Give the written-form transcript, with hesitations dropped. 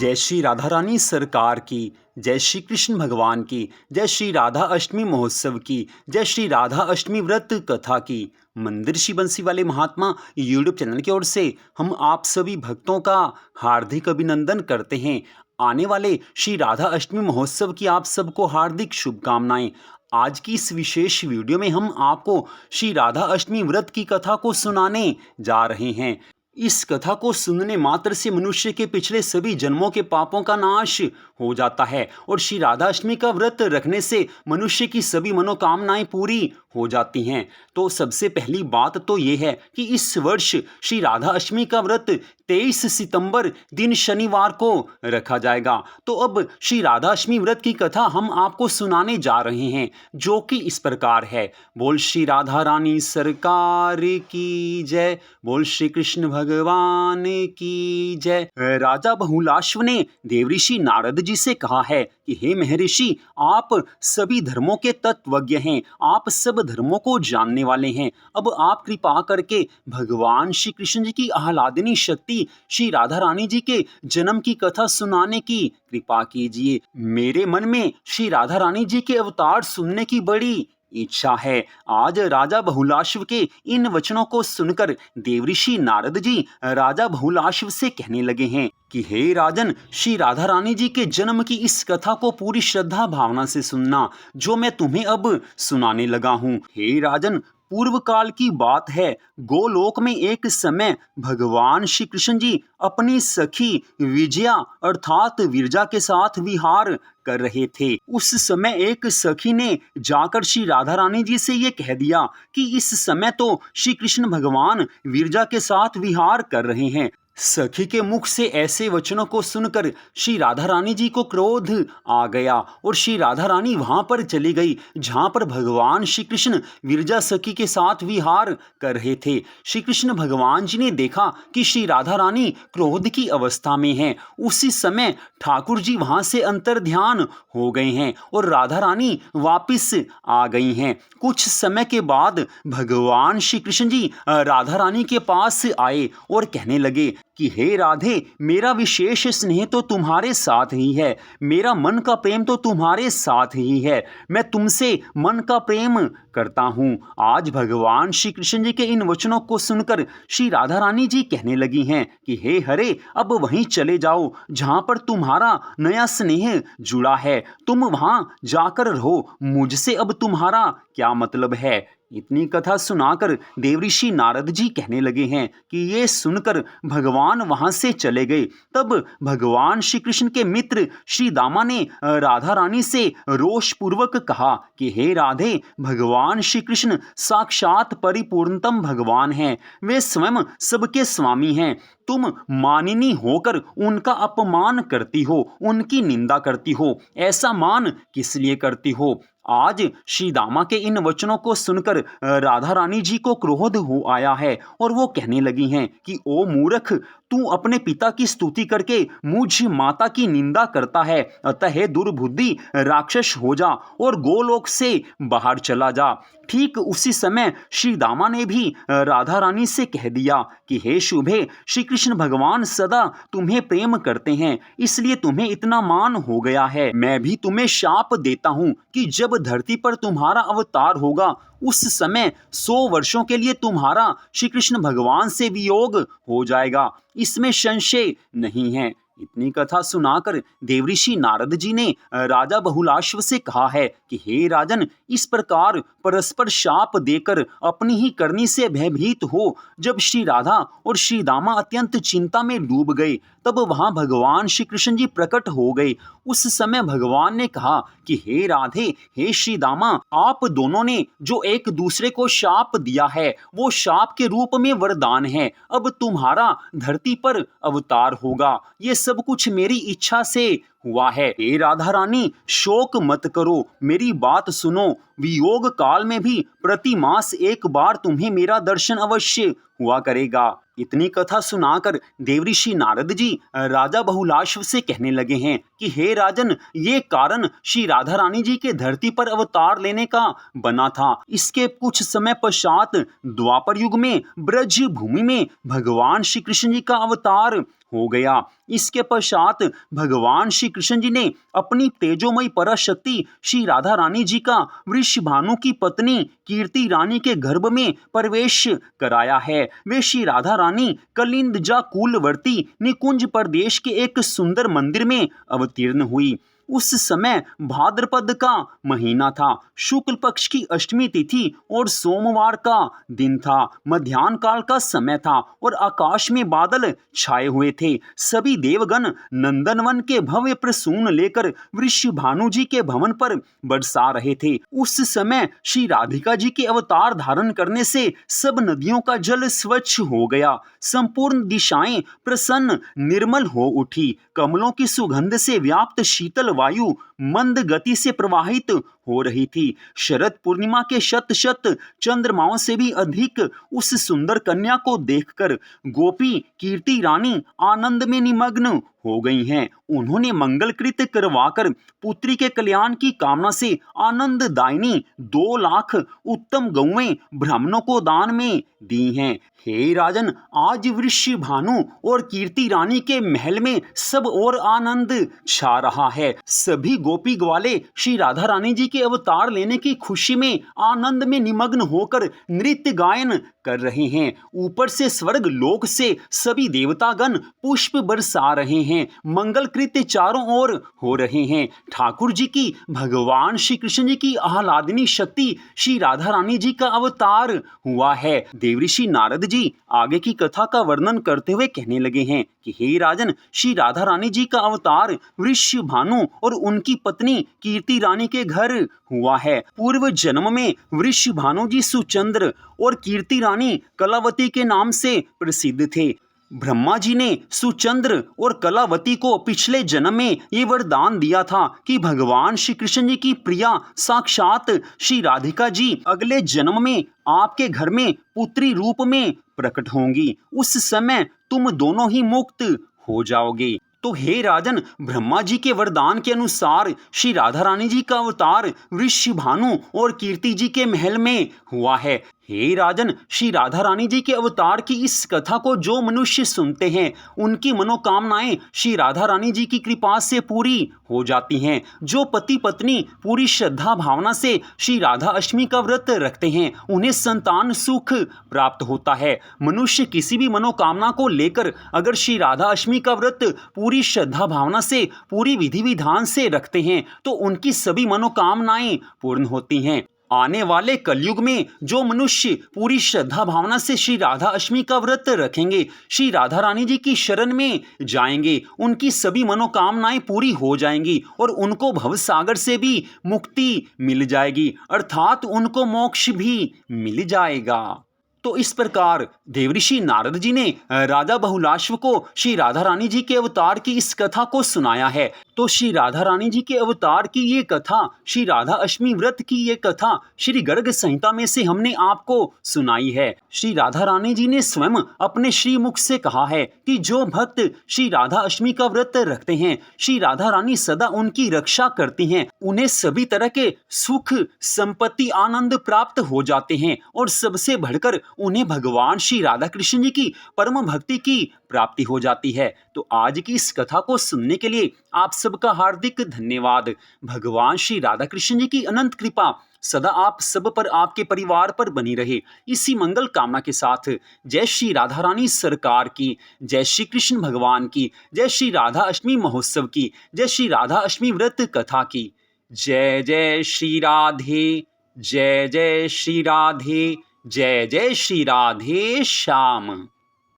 जय श्री राधा रानी सरकार की, जय श्री कृष्ण भगवान की, जय श्री राधा अष्टमी महोत्सव की, जय श्री राधा अष्टमी व्रत कथा की। मंदिर श्री बंसी वाले महात्मा यूट्यूब चैनल की ओर से हम आप सभी भक्तों का हार्दिक अभिनंदन करते हैं। आने वाले श्री राधा अष्टमी महोत्सव की आप सबको हार्दिक शुभकामनाएं। आज की इस विशेष वीडियो में हम आपको श्री राधा अष्टमी व्रत की कथा को सुनाने जा रहे हैं। इस कथा को सुनने मात्र से मनुष्य के पिछले सभी जन्मों के पापों का नाश हो जाता है और श्री राधा अष्टमी का व्रत रखने से मनुष्य की सभी मनोकामनाएं पूरी हो जाती हैं। तो सबसे पहली बात तो ये है कि इस वर्ष श्री राधा अष्टमी का व्रत 23 सितंबर दिन शनिवार को रखा जाएगा। तो अब श्री राधा अष्टमी व्रत की कथा हम आपको सुनाने जा रहे हैं, जो कि इस प्रकार है। बोल श्री राधा रानी सरकार की जय, बोल श्री कृष्ण भगवान की जय। राजा बहुलाश्व ने देवऋषि नारद जी से कहा है कि हे महर्षि, आप सभी धर्मों के तत्वज्ञ हैं, आप सब धर्मों को जानने वाले हैं। अब आप कृपा करके भगवान श्री कृष्ण जी की आह्लादिनी शक्ति श्री राधा रानी जी के जन्म की कथा सुनाने की कृपा कीजिए। मेरे मन में श्री राधा रानी जी के अवतार सुनने की बड़ी इच्छा है। आज राजा बहुलाश्व के इन वचनों को सुनकर देवऋषि नारद जी राजा बहुलाश्व से कहने लगे हैं कि हे राजन, श्री राधा रानी जी के जन्म की इस कथा को पूरी श्रद्धा भावना से सुनना, जो मैं तुम्हें अब सुनाने लगा हूँ। हे राजन, पूर्व काल की बात है। गोलोक में एक समय भगवान श्री कृष्ण जी अपनी सखी विजया अर्थात विरजा के साथ विहार कर रहे थे। उस समय एक सखी ने जाकर श्री राधा रानी जी से ये कह दिया कि इस समय तो श्री कृष्ण भगवान विरजा के साथ विहार कर रहे हैं। सखी के मुख से ऐसे वचनों को सुनकर श्री राधा रानी जी को क्रोध आ गया और श्री राधा रानी वहां पर चली गई जहां पर भगवान श्री कृष्ण विरजा सखी के साथ विहार कर रहे थे। श्री कृष्ण भगवान जी ने देखा कि श्री राधा रानी क्रोध की अवस्था में हैं। उसी समय ठाकुर जी वहां से अंतर ध्यान हो गए हैं और राधा रानी वापिस आ गई हैं। कुछ समय के बाद भगवान श्री कृष्ण जी राधा रानी के पास आए और कहने लगे कि हे राधे, मेरा विशेष स्नेह तो तुम्हारे साथ ही है, मेरा मन का प्रेम तो तुम्हारे साथ ही है, मैं तुमसे मन का प्रेम करता हूँ। आज भगवान श्री कृष्ण जी के इन वचनों को सुनकर श्री राधा रानी जी कहने लगी हैं कि हे हरे, अब वहीं चले जाओ जहाँ पर तुम्हारा नया स्नेह जुड़ा है, तुम वहाँ जाकर रहो, मुझसे अब तुम्हारा क्या मतलब है। इतनी कथा सुनाकर देवऋषि नारद जी कहने लगे हैं कि ये सुनकर भगवान वहां से चले गए। तब भगवान श्री कृष्ण के मित्र श्री दामा ने राधा रानी से रोषपूर्वक कहा कि हे राधे, भगवान श्री कृष्ण साक्षात परिपूर्णतम भगवान हैं, वे स्वयं सबके स्वामी हैं। तुम मानिनी होकर उनका अपमान करती हो, उनकी निंदा करती हो, ऐसा मान किस लिए करती हो। आज श्री दामा के इन वचनों को सुनकर राधा रानी जी को क्रोध हो आया है और वो कहने लगी हैं कि ओ मूर्ख, तू अपने पिता की स्तुति करके मुझ माता की निंदा करता है, अतः दुर्बुद्धि राक्षस हो जा और गोलोक से बाहर चला जा। ठीक उसी समय श्री दामा ने भी राधा रानी से कह दिया कि हे शुभे, श्री कृष्ण भगवान सदा तुम्हें प्रेम करते हैं, इसलिए तुम्हें इतना मान हो गया है। मैं भी तुम्हें शाप देता हूँ कि जब धरती पर तुम्हारा अवतार होगा, उस समय 100 वर्षों के लिए तुम्हारा श्री कृष्ण भगवान से वियोग हो जाएगा, इसमें संशय नहीं है। इतनी कथा सुनाकर देवऋषि नारद जी ने राजा बहुलाश्व से कहा है कि हे राजन, इस प्रकार परस्पर शाप देकर अपनी ही करनी से भयभीत हो जब श्री राधा और श्री दामा अत्यंत चिंता में डूब गए, तब वहां भगवान श्री कृष्ण जी प्रकट हो गए। उस समय भगवान ने कहा कि हे राधे, हे श्री दामा, आप दोनों ने जो एक दूसरे को शाप दिया है, वो शाप के रूप में वरदान है। अब तुम्हारा धरती पर अवतार होगा, ये सब कुछ मेरी इच्छा से हुआ है। हे राधा रानी, शोक मत करो, मेरी बात सुनो। वियोग काल में भी प्रति मास एक बार तुम्हें मेरा दर्शन अवश्य हुआ करेगा। इतनी कथा सुनाकर देवऋषि नारद जी राजा बहुलाश्व से कहने लगे हैं कि हे राजन, ये कारण श्री राधा रानी जी के धरती पर अवतार लेने का बना था। इसके कुछ समय पश्चात द्वापर युग में ब्रज भूमि में भगवान श्री कृष्ण जी का अवतार हो गया। इसके पश्चात भगवान श्री कृष्ण जी ने अपनी तेजोमयी पराशक्ति श्री राधा रानी जी का वृषभानु की पत्नी कीर्ति रानी के गर्भ में प्रवेश कराया है। वे श्री राधा रानी कलिंदजा कुलवर्ती निकुंज प्रदेश के एक सुंदर मंदिर में अवतीर्ण हुई। उस समय भाद्रपद का महीना था, शुक्ल पक्ष की अष्टमी तिथि और सोमवार का दिन था। मध्याह्न काल का समय था और आकाश में बादल छाए हुए थे। सभी देवगण नंदनवन के भव्य प्रसून लेकर वृषभानु जी के भवन पर बरसा रहे थे। उस समय श्री राधिका जी के अवतार धारण करने से सब नदियों का जल स्वच्छ हो गया। संपूर्ण दिशाएं प्रसन्न निर्मल हो उठी। कमलों की सुगंध से व्याप्त शीतल वायु मंद गति से प्रवाहित हो रही थी। शरद पूर्णिमा के शत शत चंद्रमाओं से भी अधिक उस सुंदर कन्या को देखकर गोपी कीर्ति रानी आनंद में निमग्न हो गई हैं। उन्होंने मंगलकृत करवाकर पुत्री के कल्याण की कामना से आनंददायिनी 2 लाख उत्तम गौएं ब्राह्मणों को दान में दी हैं। हे राजन, आज वृषभानु और कीर्ति रानी के महल में सब और आनंद छा रहा है। सभी गोपी ग्वाले श्री राधा रानी जी के अवतार लेने की खुशी में आनंद में निमग्न होकर नृत्य गायन कर रहे हैं। ऊपर से स्वर्ग लोक से सभी देवतागण पुष्प बरसा रहे हैं। मंगल कृत्य चारों ओर हो रहे हैं। ठाकुर जी की, भगवान श्री कृष्ण जी की आह्लादिनी शक्ति श्री राधा रानी जी का अवतार हुआ है। देवऋषि नारद जी आगे की कथा का वर्णन करते हुए कहने लगे हैं कि हे राजन, श्री राधा रानी जी का अवतार वृषभानु और उनकी पत्नी कीर्ति रानी के घर हुआ है। पूर्व जन्म में वृषभानु जी सुचंद्र और कीर्ति रानी कलावती के नाम से प्रसिद्ध थे। ब्रह्मा जी ने सुचंद्र और कलावती को पिछले जन्म में ये वरदान दिया था कि भगवान श्री कृष्ण जी की प्रिया साक्षात श्री राधिका जी अगले जन्म में आपके घर में पुत्री रूप में प्रकट होंगी। उस समय तुम दोनों ही मुक्त हो जाओगे। तो हे राजन, ब्रह्मा जी के वरदान के अनुसार श्री राधा रानी जी का अवतार वृषभानु और कीर्ति जी के महल में हुआ है। हे राजन, श्री राधा रानी जी के अवतार की इस कथा को जो मनुष्य सुनते हैं उनकी मनोकामनाएं श्री राधा रानी जी की कृपा से पूरी हो जाती हैं। जो पति पत्नी पूरी श्रद्धा भावना से श्री राधा अष्टमी का व्रत रखते हैं उन्हें संतान सुख प्राप्त होता है। मनुष्य किसी भी मनोकामना को लेकर अगर श्री राधा अष्टमी का व्रत पूरी श्रद्धा भावना से, पूरी विधि विधान से रखते हैं तो उनकी सभी मनोकामनाएं पूर्ण होती हैं। आने वाले कलयुग में जो मनुष्य पूरी श्रद्धा भावना से श्री राधा अष्टमी का व्रत रखेंगे, श्री राधा रानी जी की शरण में जाएंगे, उनकी सभी मनोकामनाएं पूरी हो जाएंगी और उनको भवसागर से भी मुक्ति मिल जाएगी, अर्थात उनको मोक्ष भी मिल जाएगा। तो इस प्रकार देवऋषि नारद जी ने राजा बहुलाश्व को श्री राधा रानी जी के अवतार की इस कथा को सुनाया है। तो श्री राधा रानी जी के अवतार की ये कथा, श्री राधा अष्टमी व्रत की ये कथा श्री गर्ग संहिता में से हमने आपको सुनाई है। श्री राधा रानी जी ने स्वयं अपने श्री मुख से कहा है कि जो भक्त श्री राधा अष्टमी का व्रत रखते हैं, श्री राधा रानी सदा उनकी रक्षा करती हैं, उन्हें सभी तरह के सुख संपत्ति आनंद प्राप्त हो जाते हैं और सबसे बढ़कर उन्हें भगवान श्री राधा कृष्ण जी की परम भक्ति की प्राप्ति हो जाती है। तो आज की इस कथा को सुनने के लिए आप सबका हार्दिक धन्यवाद। भगवान श्री राधा कृष्ण जी की अनंत कृपा सदा आप सब पर, आपके परिवार पर बनी रहे, इसी मंगल कामना के साथ जय श्री राधा रानी सरकार की, जय श्री कृष्ण भगवान की, जय श्री राधा अष्टमी महोत्सव की, जय श्री राधा अष्टमी व्रत कथा की। जय जय श्री राधे, जय जय श्री राधे, जय जय श्री राधे श्याम।